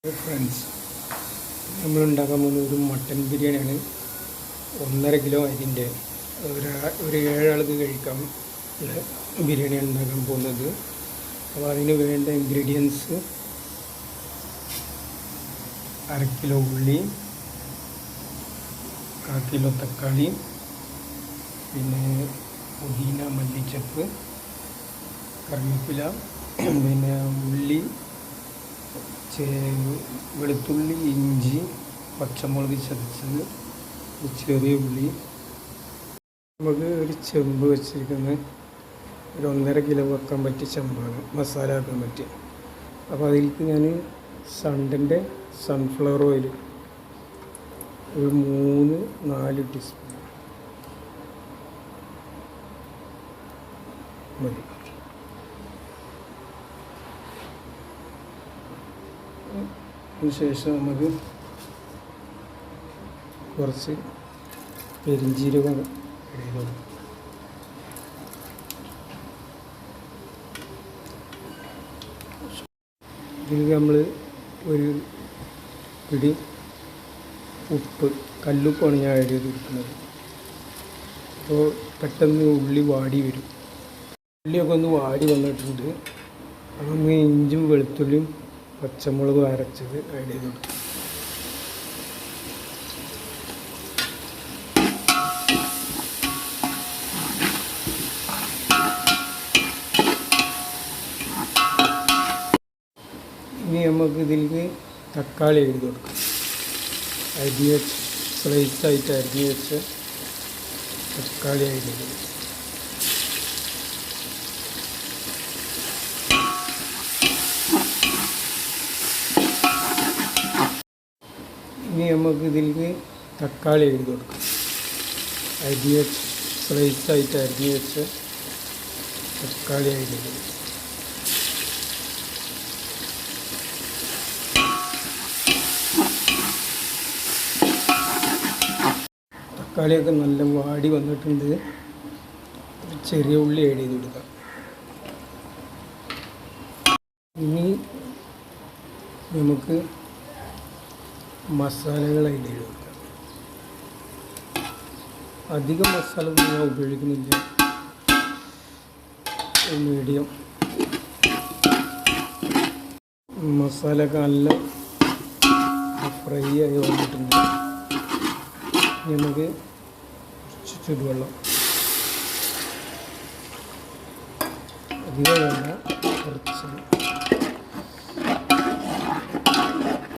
Friends, നമ്മൾ ഉണ്ടാക്കാൻ പോകുന്ന ഒരു മട്ടൻ ബിരിയാണിയാണ്. 1.5 കിലോ അരിൻ്റെ ഒരു 7 ആൾക്ക് കഴിക്കാൻ ഉള്ള ബിരിയാണിയാണ് ഉണ്ടാക്കാൻ പോകുന്നത്. അപ്പോൾ അതിന് വേണ്ട ഇൻഗ്രീഡിയൻസ് 1/2 കിലോ ഉള്ളി, 1/4 കിലോ തക്കാളി, പിന്നെ പുതിന, മല്ലിച്ചപ്പ്, കറിവേപ്പില, പിന്നെ ഉള്ളി, വെളുത്തുള്ളി, ഇഞ്ചി, പച്ചമുളക് ചതച്ചത്, ചെറിയ ഉള്ളി. നമുക്ക് ഒരു ചെമ്പ് വെച്ചിരിക്കുന്നത് ഒരു 1.5 കിലോ വെക്കാൻ പറ്റിയ ചെമ്പാണ്, മസാല ആക്കാൻ പറ്റിയ. അപ്പോൾ അതിലേക്ക് ഞാൻ സണ്ടൻ്റെ സൺഫ്ലവർ ഓയിൽ ഒരു 3-4 ടീസ്പൂൺ മതി. അതിനുശേഷം നമുക്ക് കുറച്ച് പെരിഞ്ജീരകം ഇടുക. ഇതിൽ നമ്മൾ ഒരു പിടി ഉപ്പ്, കല്ലുപ്പാണ് ഞാൻ ആഡ് ചെയ്ത് കൊടുക്കുന്നത്. അപ്പോൾ പെട്ടെന്ന് ഉള്ളി വാടി വരും. ഉള്ളിയൊക്കെ ഒന്ന് വാടി വന്നിട്ടുണ്ട്. അതൊന്ന് ഇഞ്ചും വെളുത്തുള്ളിയും പച്ചമുളക് അരച്ചത് ആഡ് ചെയ്ത് കൊടുക്കും. ഇനി നമുക്ക് ഇതിലേക്ക് തക്കാളി എഴുതി കൊടുക്കാം. അരിഞ്ഞ് വെച്ച് സ്ലൈസായിട്ട് അരിഞ്ഞ് വെച്ച് തക്കാളി എഴുതി കൊടുക്കും. ഇനി നമുക്ക് ഇതിലേക്ക് തക്കാളി എഴുതി കൊടുക്കാം. അരിഞ്ഞ് വെച്ച് സ്ലൈസായിട്ട് അരിഞ്ഞ് വെച്ച് തക്കാളി എഴുതി കൊടുക്കും. തക്കാളിയൊക്കെ നല്ല വാടി വന്നിട്ടുണ്ട്. ചെറിയ ഉള്ളി ആഡ് ചെയ്ത് കൊടുക്കാം. ഇനി നമുക്ക് മസാലകൾ ആഡ് ചെയ്ത് കൊടുക്കാം. അധികം മസാല ഒന്നും ഞാൻ ഉപയോഗിക്കുന്നില്ല, മീഡിയം. മസാലയൊക്കെ നല്ല ഫ്രൈ ആയി വന്നിട്ടുണ്ട്. നമുക്ക് ചുടുവെള്ളം, അധികം വേണ്ട, കുറച്ച്